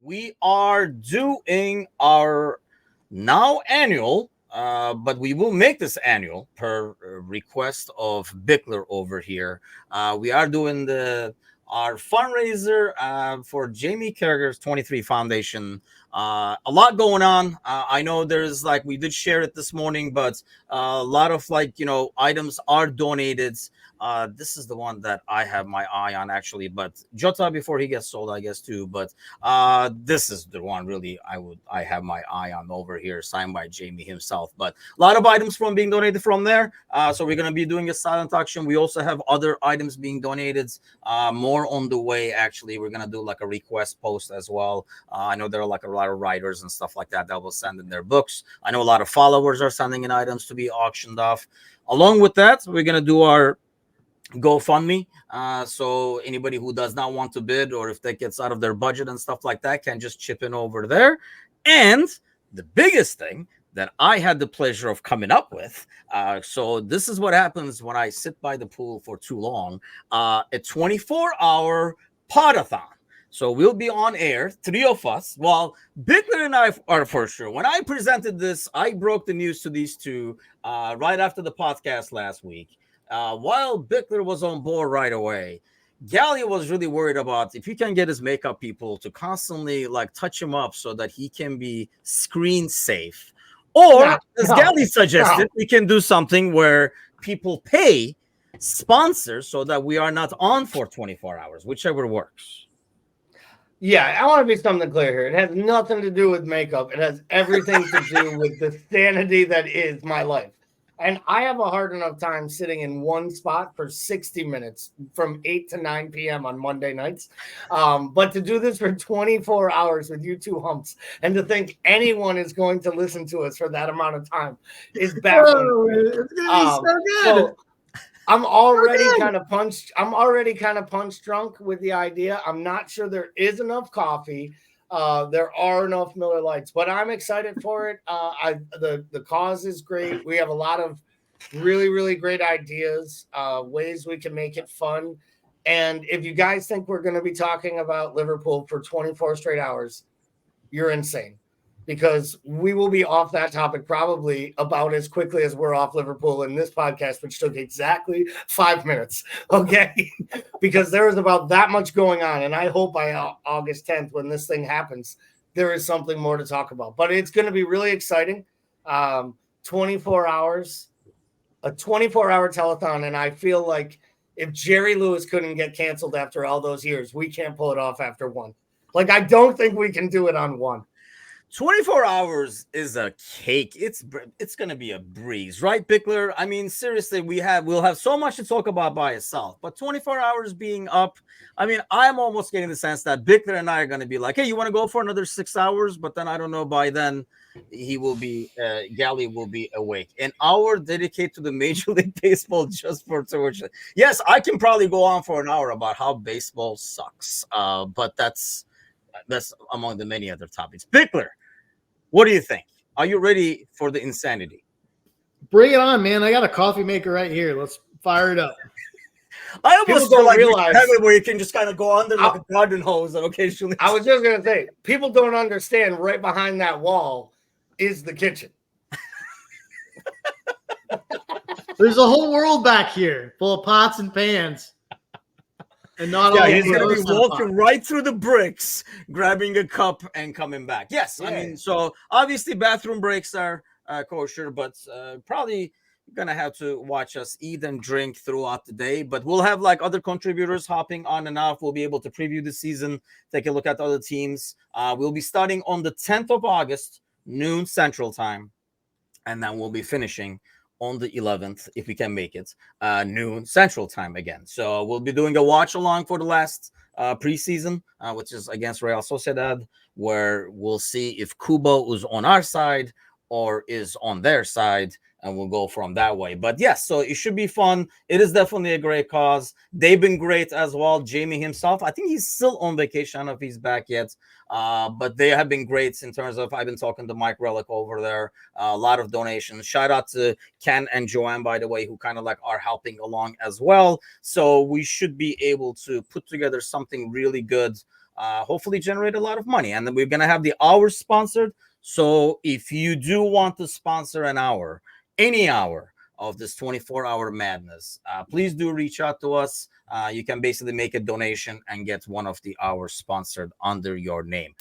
we are doing our now annual, but we will make this annual per request of Bickler over here. We are doing our fundraiser for Jamie Carragher's 23 Foundation. A lot going on. I know there's like we did share it this morning, but a lot of items are donated. This is the one that I have my eye on actually, but Jota before he gets sold, I guess too. But this is the one really I have my eye on over here, signed by Jamie himself. But a lot of items from being donated from there. So we're gonna be doing a silent auction. We also have other items being donated. More on the way. Actually, we're gonna do like a request post as well. I know there are like a lot of writers and stuff like that will send in their books. I know a lot of followers are sending in items to be auctioned off. Along with that, we're gonna do our GoFundMe. So anybody who does not want to bid or if that gets out of their budget and stuff like that can just chip in over there. And the biggest thing that I had the pleasure of coming up with. So this is what happens when I sit by the pool for too long. A 24-hour POD-A-THON. So we'll be on air, three of us. Well, Bickler and I are for sure. When I presented this, I broke the news to these two right after the podcast last week. While Bickler was on board right away, Gallia was really worried about if he can get his makeup people to constantly like touch him up so that he can be screen safe. Or, as Gallia suggested, we can do something where people pay sponsors so that we are not on for 24 hours, whichever works. Yeah, I want to be something clear here. It has nothing to do with makeup. It has everything to do with the sanity that is my life. And I have a hard enough time sitting in one spot for 60 minutes from 8 to 9 p.m. on Monday nights. But to do this for 24 hours with you two humps and to think anyone is going to listen to us for that amount of time is baffling. It's going to be so good. So I'm already kind of punch drunk with the idea. I'm not sure there is enough coffee. There are enough Miller Lights, but I'm excited for it. The cause is great. We have a lot of really, really great ideas, ways we can make it fun. And if you guys think we're going to be talking about Liverpool for 24 straight hours, you're insane. Because we will be off that topic probably about as quickly as we're off Liverpool in this podcast, which took exactly 5 minutes, okay? Because there is about that much going on, and I hope by August 10th, when this thing happens, there is something more to talk about. But it's going to be really exciting. 24 hours, a 24-hour telethon, and I feel like if Jerry Lewis couldn't get canceled after all those years, we can't pull it off after one. Like, I don't think we can do it on one. 24 hours is a cake. It's going to be a breeze, right, Bickler? I mean, seriously, we'll have so much to talk about by itself. But 24 hours being up, I mean, I'm almost getting the sense that Bickler and I are going to be like, hey, you want to go for another 6 hours? But then I don't know, by then Gallia will be awake. An hour dedicated to the Major League Baseball just for tuition. Yes, I can probably go on for an hour about how baseball sucks. But that's among the many other topics. Bickler, what do you think? Are you ready for the insanity? Bring it on, man. I got a coffee maker right here. Let's fire it up. I almost don't like realize where you can just kind of go under like a garden hose and occasionally. I was just going to say, people don't understand right behind that wall is the kitchen. There's a whole world back here full of pots and pans. And not all he's going to be walking right through the bricks, grabbing a cup and coming back. Yes, yeah. I mean, so obviously bathroom breaks are kosher, but probably going to have to watch us eat and drink throughout the day. But we'll have like other contributors hopping on and off. We'll be able to preview the season, take a look at other teams. We'll be starting on the 10th of August, noon Central Time, and then we'll be finishing on the 11th, if we can make it, noon Central Time again. So we'll be doing a watch along for the last preseason, which is against Real Sociedad, where we'll see if Kubo is on our side or is on their side. and we'll go from that way. But yes, so it should be fun. It is definitely a great cause. They've been great as well. Jamie himself, I think he's still on vacation. I don't know if he's back yet. But they have been great in terms of, I've been talking to Mike Relic over there, a lot of donations. Shout out to Ken and Joanne, by the way, who kind of like are helping along as well. So we should be able to put together something really good, hopefully generate a lot of money. And then we're going to have the hours sponsored. So if you do want to sponsor an hour, any hour of this 24-hour madness, please do reach out to us. You can basically make a donation and get one of the hours sponsored under your name.